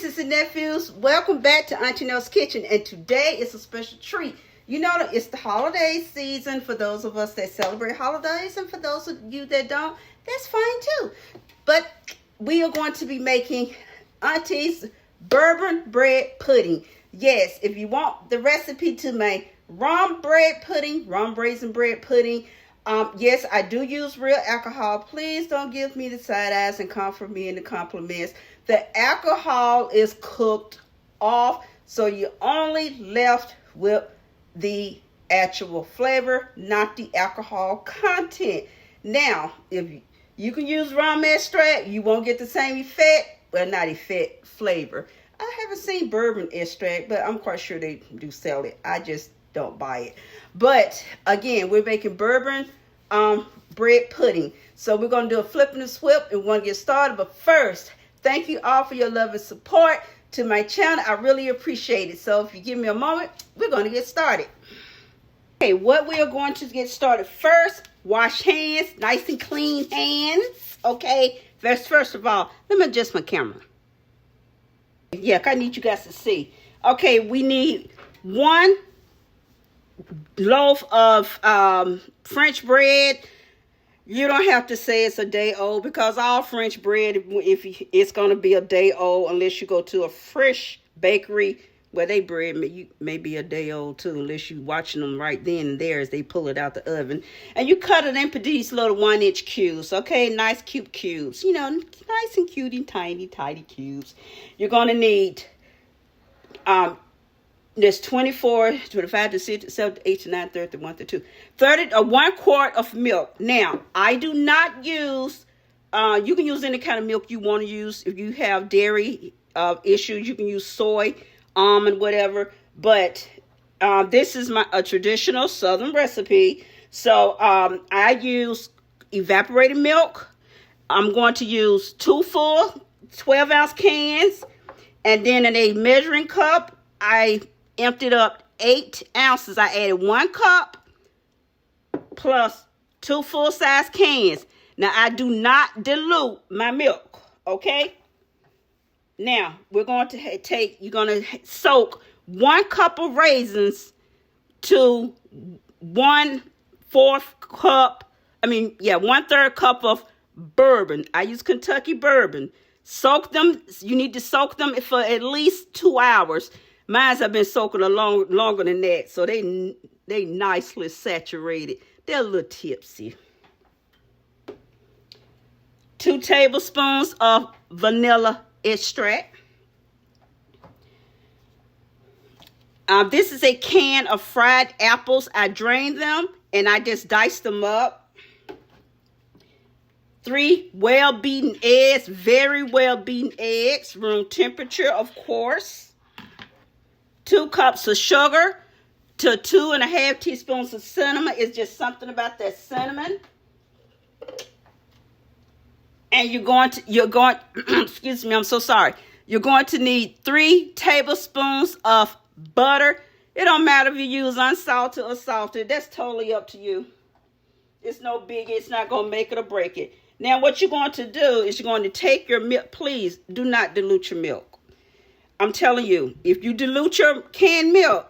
nieces and nephews, welcome back to Auntie Nell's Kitchen, and today is a special treat. You know, it's the holiday season for those of us that celebrate holidays, and for those of you that don't, that's fine too. But we are going to be making Auntie's Bourbon Bread Pudding. Yes, if you want the recipe to make rum bread pudding, rum raisin bread pudding, yes, I do use real alcohol. Please don't give me the side eyes and come for me in the compliments. The alcohol is cooked off, so you're only left with the actual flavor, not the alcohol content. Now, if you can use rum extract, you won't get the same effect, well, not effect, flavor. I haven't seen bourbon extract, but I'm quite sure they do sell it. I just don't buy it. But again, we're making bourbon bread pudding. So we're going to do a flip and a swip, and we're going to get started. But first, thank you all for your love and support to my channel. I really appreciate it. So if you give me a moment, we're going to get started. Okay, what we are going to get started first, wash hands, nice and clean hands. Okay, first of all, let me adjust my camera. Yeah, I need you guys to see. Okay, we need 1 loaf of French bread. You don't have to say it's a day old, because all French bread, it's going to be a day old unless you go to a fresh bakery where they bread may be a day old too, unless you watching them right then and there as they pull it out the oven. And you cut it into these little 1-inch cubes, okay? Nice cute cubes, you know, nice and cute and tiny cubes. You're going to need there's 24, 25, 26, 28, 9, 30, 31, 32, 30 or 1 quart of milk. Now, I do not use, you can use any kind of milk you want to use. If you have dairy issues, you can use soy, almond, whatever. But this is a traditional Southern recipe. So I use evaporated milk. I'm going to use 2 full 12-ounce cans. And then in a measuring cup, I emptied up 8 ounces. I added 1 cup plus 2 full-size cans. Now, I do not dilute my milk, okay? Now, we're going to you're going to soak 1 cup of raisins to 1/4 cup, 1/3 cup of bourbon. I use Kentucky bourbon. Soak them. You need to soak them for at least 2 hours. Mine have been soaking longer than that, so they nicely saturated. They're a little tipsy. 2 tablespoons of vanilla extract. This is a can of fried apples. I drained them and I just diced them up. 3 well-beaten eggs, very well-beaten eggs, room temperature, of course. 2 cups of sugar to 2.5 teaspoons of cinnamon. It's just something about that cinnamon. And you're going, excuse me, I'm so sorry. You're going to need 3 tablespoons of butter. It don't matter if you use unsalted or salted. That's totally up to you. It's no biggie. It's not going to make it or break it. Now, what you're going to do is you're going to take your milk. Please do not dilute your milk. I'm telling you, if you dilute your canned milk,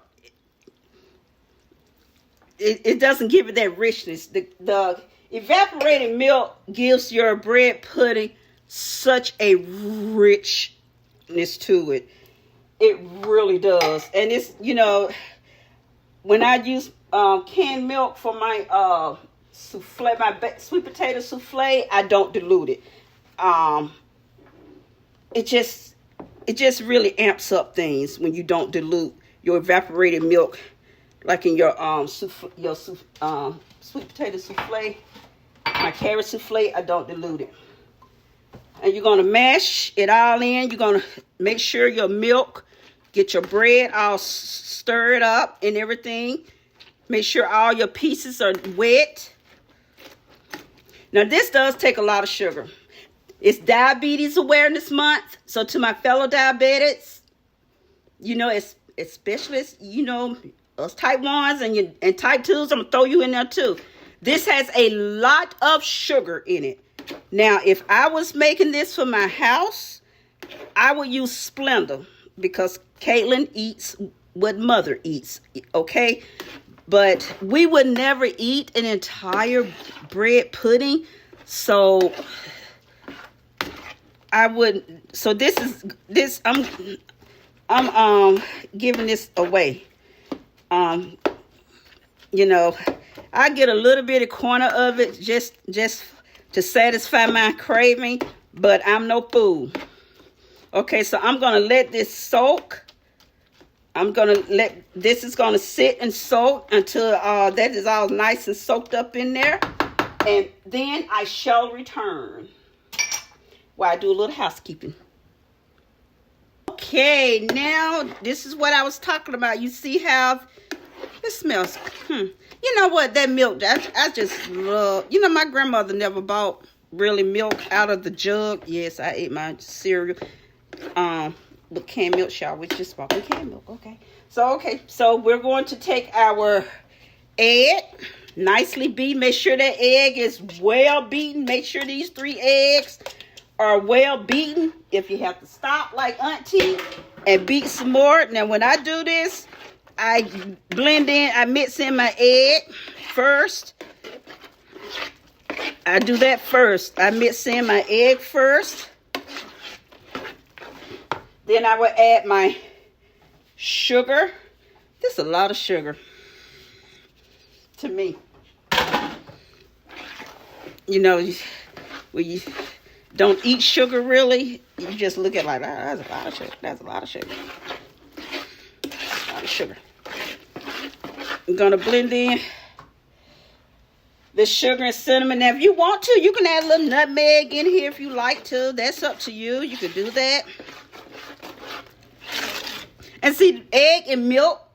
it doesn't give it that richness. The evaporated milk gives your bread pudding such a richness to it. It really does. And it's, you know, when I use canned milk for my souffle, my sweet potato souffle, I don't dilute it. It just really amps up things when you don't dilute your evaporated milk, like in your sweet potato souffle. My carrot souffle, I don't dilute it. And you're going to mash it all in. You're going to make sure your milk, get your bread all stirred up and everything. Make sure all your pieces are wet. Now, this does take a lot of sugar. It's Diabetes Awareness Month. So to my fellow diabetics, you know, especially, you know, us type 1s and type 2s, I'm going to throw you in there too. This has a lot of sugar in it. Now, if I was making this for my house, I would use Splenda because Caitlin eats what mother eats, okay? But we would never eat an entire bread pudding, so I would. So this. I'm giving this away. You know, I get a little bit of corner of it just to satisfy my craving, but I'm no fool. Okay, so I'm gonna let this soak. This is gonna sit and soak until that is all nice and soaked up in there, and then I shall return while I do a little housekeeping. Okay, now this is what I was talking about. You see how it smells. You know what? That milk, I just love. You know, my grandmother never bought really milk out of the jug. Yes, I ate my cereal with canned milk. Shall we just bought with canned milk? Okay. So we're going to take our egg, nicely beaten. Make sure that egg is well beaten. Make sure these 3 eggs are well beaten. If you have to stop like Auntie and beat some more. Now when I do this, I mix in my egg first. I do that first. I mix in my egg first. Then I will add my sugar. This is a lot of sugar to me. You know, when you don't eat sugar really, you just look at it like, that's a lot of sugar. That's a lot of sugar. A lot of sugar. I'm going to blend in the sugar and cinnamon. Now, if you want to, you can add a little nutmeg in here if you like to. That's up to you. You can do that. And see, egg and milk,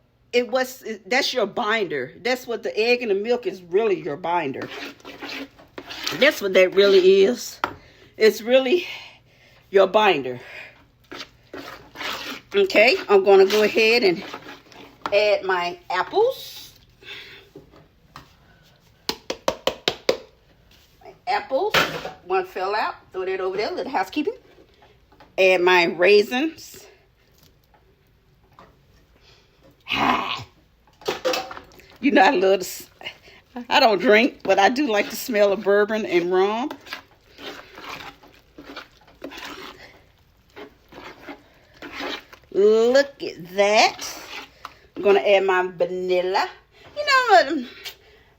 that's your binder. That's what the egg and the milk is really your binder. That's what that really is. It's really your binder. Okay, I'm going to go ahead and add my apples. My apples. One fell out. Throw that over there. Little housekeeping. Add my raisins. You know I love this. I don't drink, but I do like the smell of bourbon and rum. Look at that. I'm going to add my vanilla. You know what?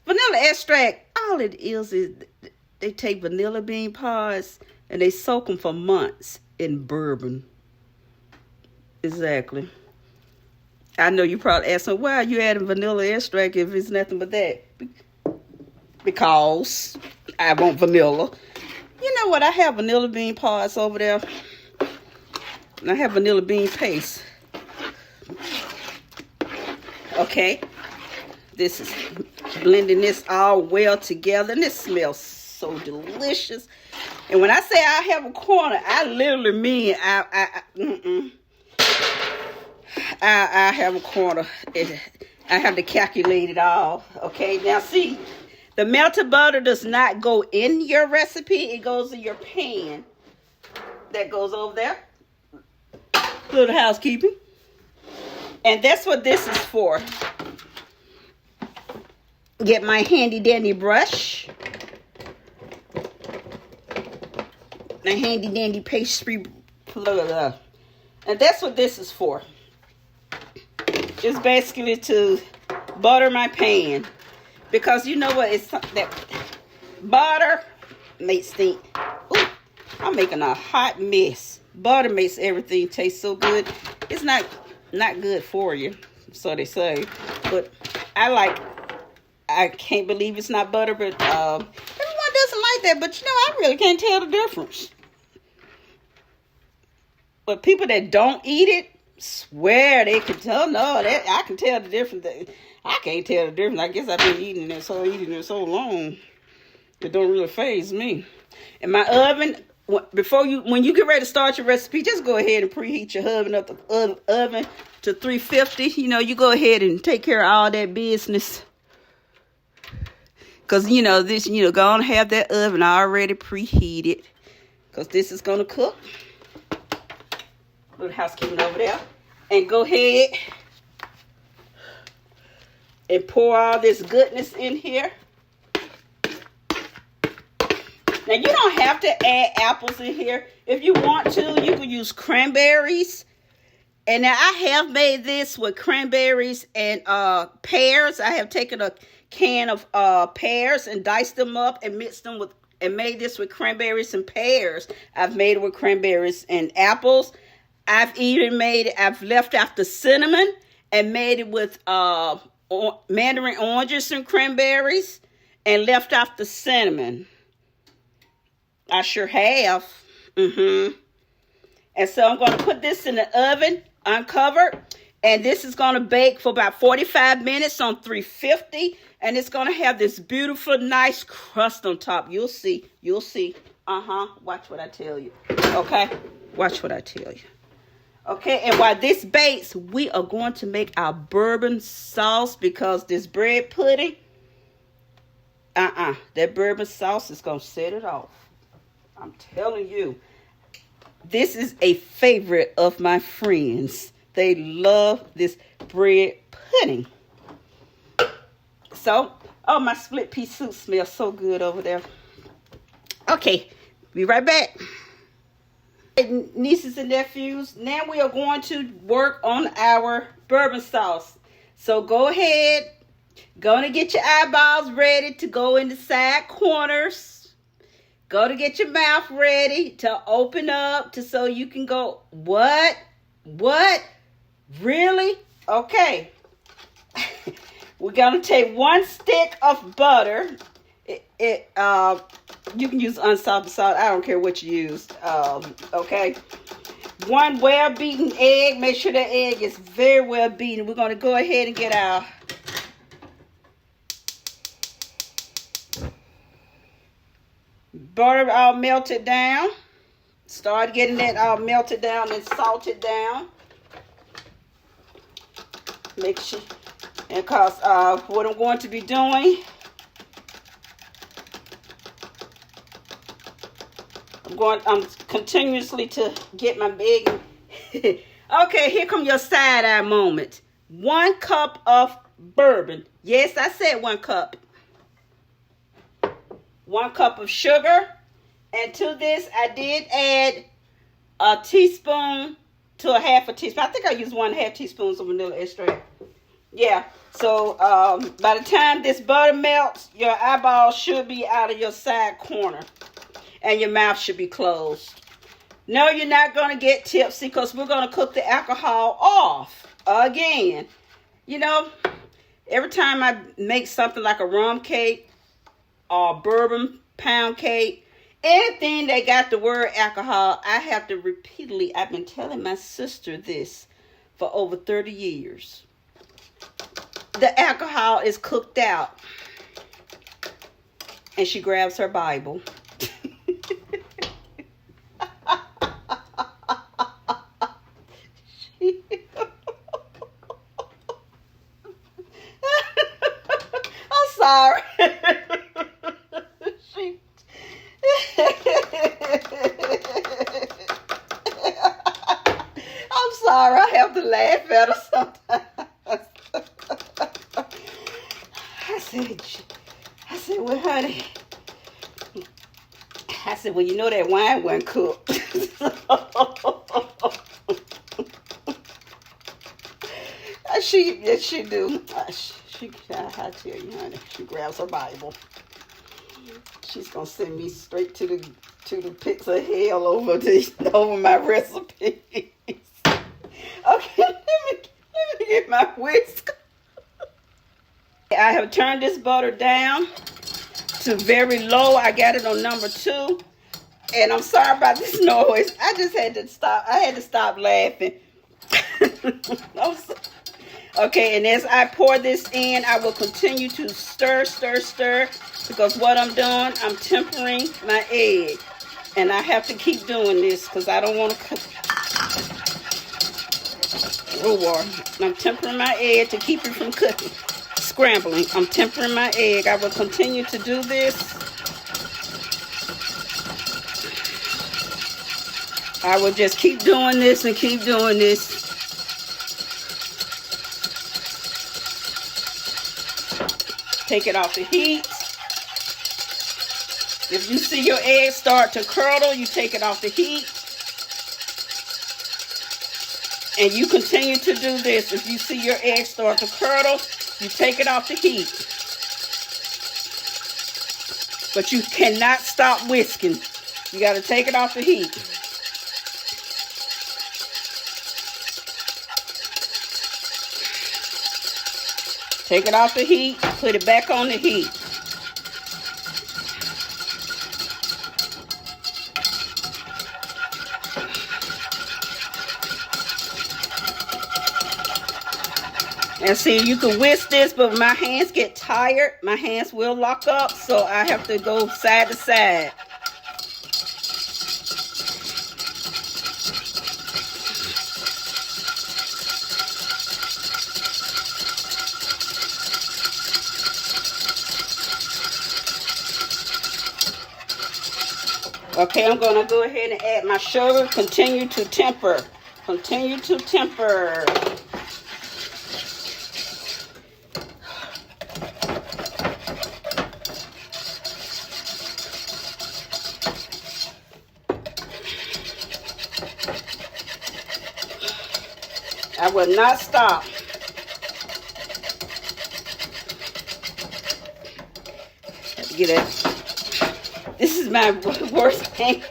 Vanilla extract, all it is they take vanilla bean pods and they soak them for months in bourbon. Exactly. I know you probably asking, why are you adding vanilla extract if it's nothing but that? Because I want vanilla. You know what? I have vanilla bean pods over there. And I have vanilla bean paste. Okay. This is blending this all well together. And it smells so delicious. And when I say I have a corner, I literally mean I have a corner. I have to calculate it all. Okay. Now see, the melted butter does not go in your recipe. It goes in your pan. That goes over there. Little housekeeping. And that's what this is for. Get my handy dandy brush. My handy dandy pastry. And that's what this is for. It's basically to butter my pan. Because you know what? It's that butter makes things. Ooh, I'm making a hot mess. Butter makes everything taste so good. It's not good for you, so they say. But I can't believe it's not butter, but everyone doesn't like that. But you know, I really can't tell the difference. But people that don't eat it swear they can tell. No, I can tell the difference. I can't tell the difference. I guess I've been eating it so long. It don't really faze me. In my oven, when you get ready to start your recipe, just go ahead and preheat your oven up the oven to 350. You know, you go ahead and take care of all that business. Because, you know, go on and have that oven already preheated. Because this is going to cook. Little housekeeping over there. And go ahead and pour all this goodness in here. Now, you don't have to add apples in here. If you want to, you can use cranberries. And now I have made this with cranberries and pears. I have taken a can of pears and diced them up and mixed them with, and made this with cranberries and pears. I've made it with cranberries and apples. I've even made it, I've left out the cinnamon and made it with mandarin oranges and cranberries and left out the cinnamon. I sure have. And so I'm going to put this in the oven, uncovered. And this is going to bake for about 45 minutes on 350. And it's going to have this beautiful, nice crust on top. You'll see. You'll see. Watch what I tell you. Okay? Watch what I tell you. Okay, and while this bakes, we are going to make our bourbon sauce because this bread pudding, that bourbon sauce is going to set it off. I'm telling you, this is a favorite of my friends. They love this bread pudding. So, oh, my split pea soup smells so good over there. Okay, be right back. Nieces and nephews, now we are going to work on our bourbon sauce. So go ahead, go to get your eyeballs ready to go in the side corners. Go to get your mouth ready to open up to so you can go, what? What? Really? Okay. We're going to take 1 stick of butter. You can use unsalted salt. I don't care what you use. Okay. 1 well-beaten egg. Make sure the egg is very well beaten. We're going to go ahead and get our butter all melted down. Start getting that all melted down and salted down. Make sure, and because what I'm going to be doing, I'm continuously to get my big. Okay, here come your side eye moment. 1 cup of bourbon. Yes, I said 1 cup. 1 cup of sugar. And to this, I did add a teaspoon to a half a teaspoon. I think I used 1/2 teaspoons of vanilla extract. Yeah. So by the time this butter melts, your eyeball should be out of your side corner. And your mouth should be closed. No, you're not going to get tipsy because we're going to cook the alcohol off again. You know, every time I make something like a rum cake or bourbon pound cake, anything that got the word alcohol, I have to repeatedly, I've been telling my sister this for over 30 years. The alcohol is cooked out. And she grabs her Bible. I'm sorry. I'm sorry. I have to laugh at her sometimes. I said, well, honey. I said, well, you know that wine wasn't cooked. She do. I tell you, honey, she grabs her Bible. She's gonna send me straight to the pits of hell over my recipes. Okay, let me get my whisk. I have turned this butter down to very low. I got it on number 2. And I'm sorry about this noise. I just had to stop. I had to stop laughing. Okay, and as I pour this in, I will continue to stir, because what I'm doing, I'm tempering my egg. And I have to keep doing this because I don't want to cook. I'm tempering my egg to keep it from cooking. Scrambling. I'm tempering my egg. I will continue to do this. I will just keep doing this and keep doing this. Take it off the heat. If you see your eggs start to curdle, you take it off the heat. And you continue to do this. If you see your eggs start to curdle, you take it off the heat. But you cannot stop whisking. You got to take it off the heat. Take it off the heat, put it back on the heat. And see, you can whisk this, but my hands get tired. My hands will lock up, so I have to go side to side. Okay, I'm going to go ahead and add my sugar. Continue to temper. Continue to temper. I will not stop. Get it. This is my worst hand.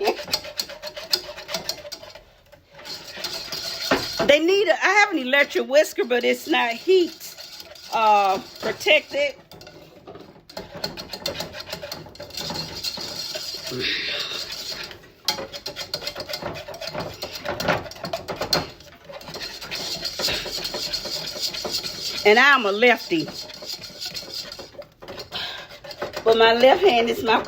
They need I have an electric whisker, but it's not heat protected. And I'm a lefty, but my left hand is my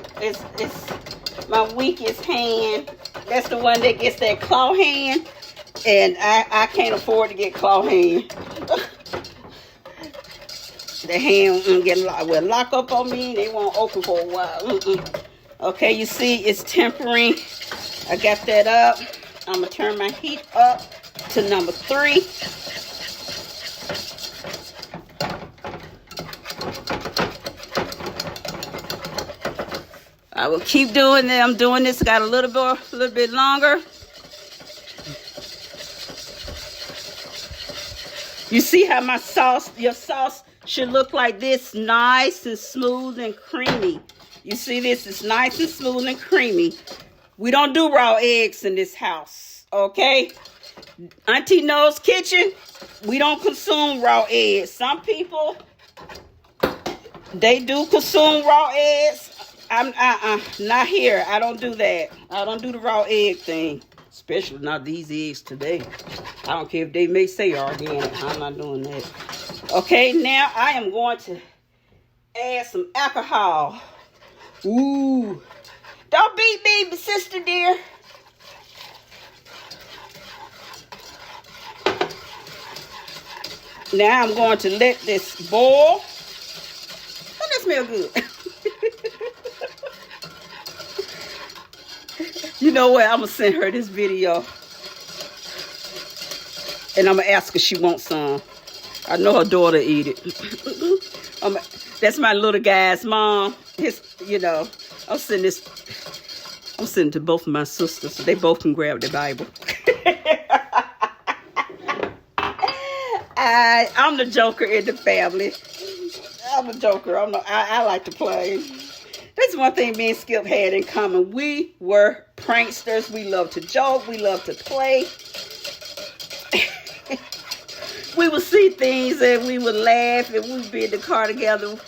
weakest hand. That's the one that gets that claw hand, and I can't afford to get claw hand. The hand will lock up on me, and they won't open for a while. Okay, you see it's tempering. I got that up. I'm gonna turn my heat up to number 3. I will keep doing that. I'm doing this. Got a little bit longer. You see how my sauce, your sauce should look like this, nice and smooth and creamy. You see this is nice and smooth and creamy. We don't do raw eggs in this house, okay? Auntie No's Kitchen, we don't consume raw eggs. Some people, they do consume raw eggs. I'm not here. I don't do that. I don't do the raw egg thing, especially not these eggs today. I don't care if they may say organic. I'm not doing that. Okay, now I am going to add some alcohol. Ooh, don't beat me, sister dear. Now I'm going to let this boil. Oh, that smells good. You know what? I'm going to send her this video. And I'm going to ask her if she wants some. I know her daughter eat it. That's my little guy's mom. I'm sending to both of my sisters so they both can grab the Bible. I'm the joker in the family. I'm a joker. I like to play. That's one thing me and Skip had in common. We were pranksters. We love to joke. We love to play. We would see things and we would laugh, and we would be in the car together.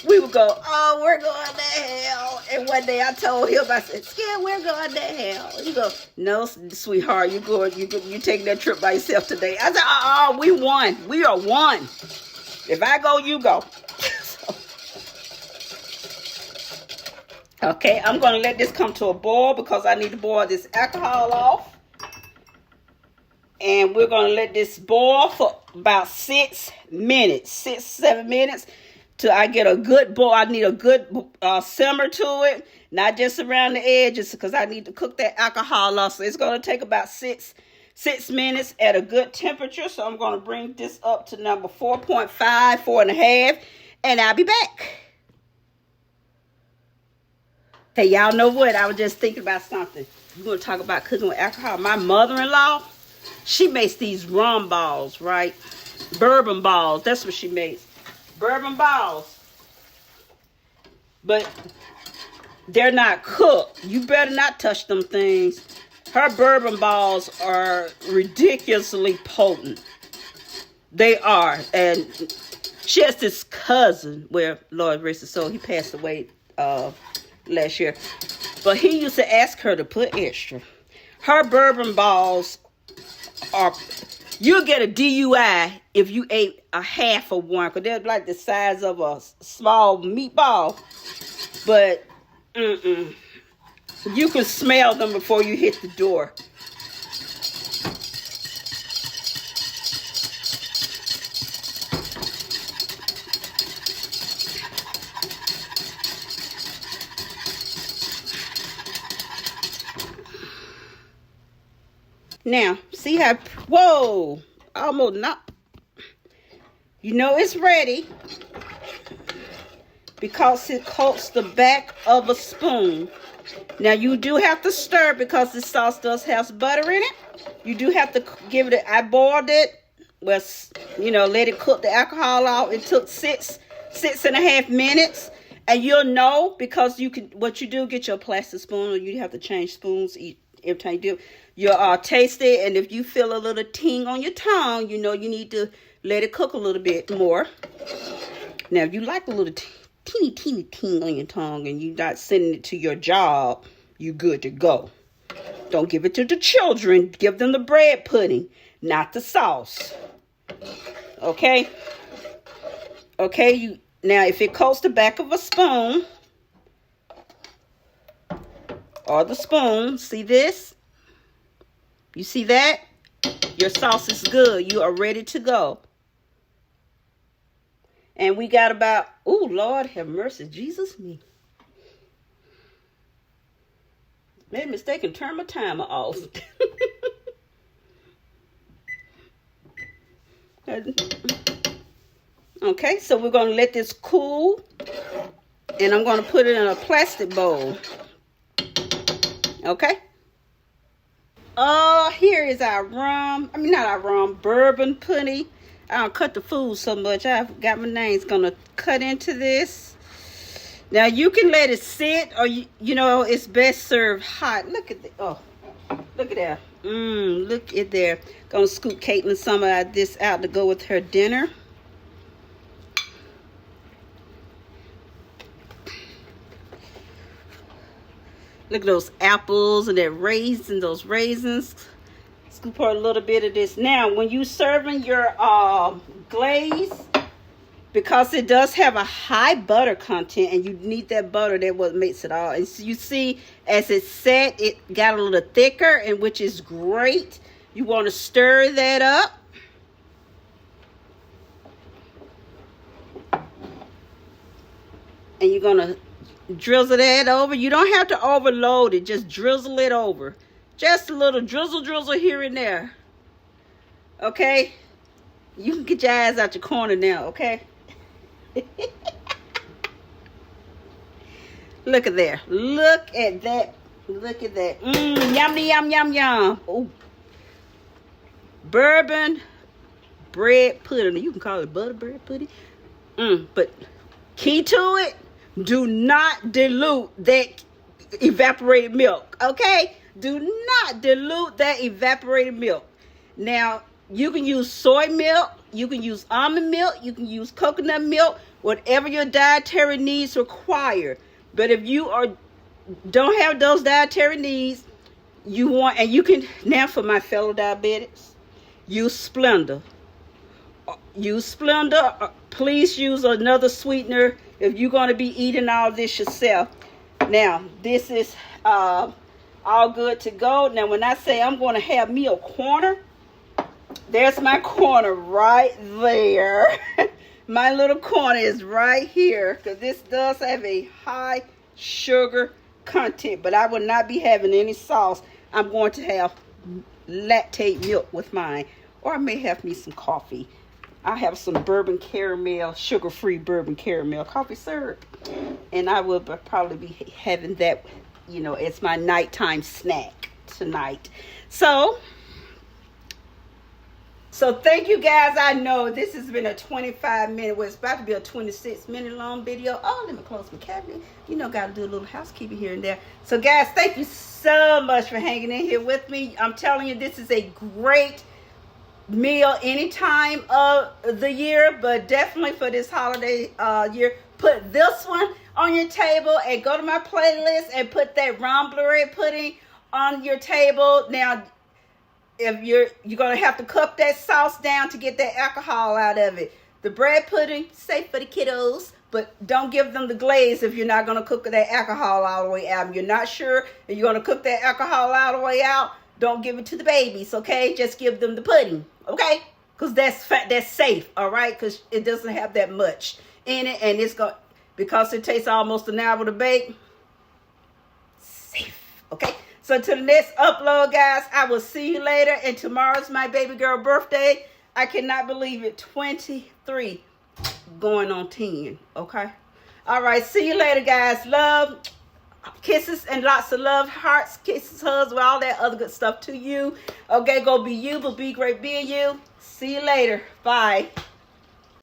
We would go, oh, we're going to hell. And one day I told him, I said, Skip, we're going to hell. He go, no, sweetheart, you taking that trip by yourself today. I said, we won. We are one. If I go, you go. Okay, I'm going to let this come to a boil because I need to boil this alcohol off. And we're going to let this boil for about 6 minutes, 6, 7 minutes. till I get a good boil. I need a good simmer to it, not just around the edges, because I need to cook that alcohol off. So it's going to take about six minutes at a good temperature. So I'm going to bring this up to number 4.5, 4.5, and I'll be back. Hey, y'all know what? I was just thinking about something. We're going to talk about cooking with alcohol. My mother-in-law, she makes these rum balls, right? Bourbon balls. That's what she makes. Bourbon balls. But they're not cooked. You better not touch them things. Her bourbon balls are ridiculously potent. They are. And she has this cousin, where, Lord rest his soul, he passed away last year. But he used to ask her to put extra. Her bourbon balls are, you'll get a DUI if you ate a half of one, because they're like the size of a small meatball. But you can smell them before you hit the door. Now, see how, whoa, almost not. You know it's ready because it coats the back of a spoon. Now, you do have to stir because the sauce does have butter in it. You do have to give it, I boiled it, well, you know, let it cook the alcohol out. It took 6.5 minutes. And you'll know because you can, what you do, get your plastic spoon, or you have to change spoons every time you do. You'll taste it, and if you feel a little ting on your tongue, you know you need to let it cook a little bit more. Now, if you like a little teeny ting on your tongue and you're not sending it to your job, you're good to go. Don't give it to the children. Give them the bread pudding, not the sauce. Okay? Okay, now if it coats the back of a spoon, or the spoon, see this? You see that? Your sauce is good. You are ready to go. And we got about, oh, Lord have mercy, Jesus me. Made a mistake and turned my timer off. Okay, so we're going to let this cool. And I'm going to put it in a plastic bowl. Okay? Here is our rum. I mean, not our rum, bourbon pudding. I don't cut the food so much. I've got my nails gonna cut into this. Now, you can let it sit, or you know, it's best served hot. Look at the, oh, look at that. Look at there. Gonna scoop Caitlin some of this out to go with her dinner. Look at those apples and that raisins, those raisins. Scoop her a little bit of this. Now, when you serving your glaze, because it does have a high butter content, and you need that butter, that what makes it all. And so you see, as it set, it got a little thicker, and which is great. You want to stir that up. And you're going to drizzle that over. You don't have to overload it. Just drizzle it over. Just a little drizzle here and there. Okay? You can get your eyes out your corner now, okay? Look at there. Look at that. Look at that. Yum. Ooh. Bourbon bread pudding. You can call it butter bread pudding. But key to it, do not dilute that evaporated milk, okay? Do not dilute that evaporated milk. Now, you can use soy milk, you can use almond milk, you can use coconut milk, whatever your dietary needs require. But if you don't have those dietary needs, you want, and you can, now for my fellow diabetics, use Splenda. Use Splenda. Please use another sweetener if you're going to be eating all this yourself. Now, this is all good to go. Now, when I say I'm going to have me a corner, there's my corner right there. my little corner is right here, because this does have a high sugar content, but I will not be having any sauce. I'm going to have lactate milk with mine, or I may have me some coffee. I have some bourbon caramel, sugar-free bourbon caramel coffee syrup, and I will probably be having that, you know, as my nighttime snack tonight. So thank you guys. I know this has been a 25-minute, well, it's about to be a 26-minute long video. Oh, let me close my cabinet. You know, got to do a little housekeeping here and there. So guys, thank you so much for hanging in here with me. I'm telling you, this is a great meal any time of the year, but definitely for this holiday year. Put this one on your table and go to my playlist and put that Rum Bread Pudding on your table. Now, if you're gonna have to cup that sauce down to get that alcohol out of it. The bread pudding, safe for the kiddos, but don't give them the glaze if you're not gonna cook that alcohol all the way out. If you're not sure if you're gonna cook that alcohol all the way out, don't give it to the babies, okay? Just give them the pudding, okay? Because that's safe, all right? Because it doesn't have that much in it, and it's going, because it takes almost an hour to bake, safe, okay? So to the next upload, guys, I will see you later. And tomorrow's my baby girl birthday. I cannot believe it. 23 going on 10, okay? All right, see you later, guys. Love, kisses, and lots of love. Hearts, kisses, hugs, with all that other good stuff to you. Okay, go be you, but be great being you. See you later. Bye.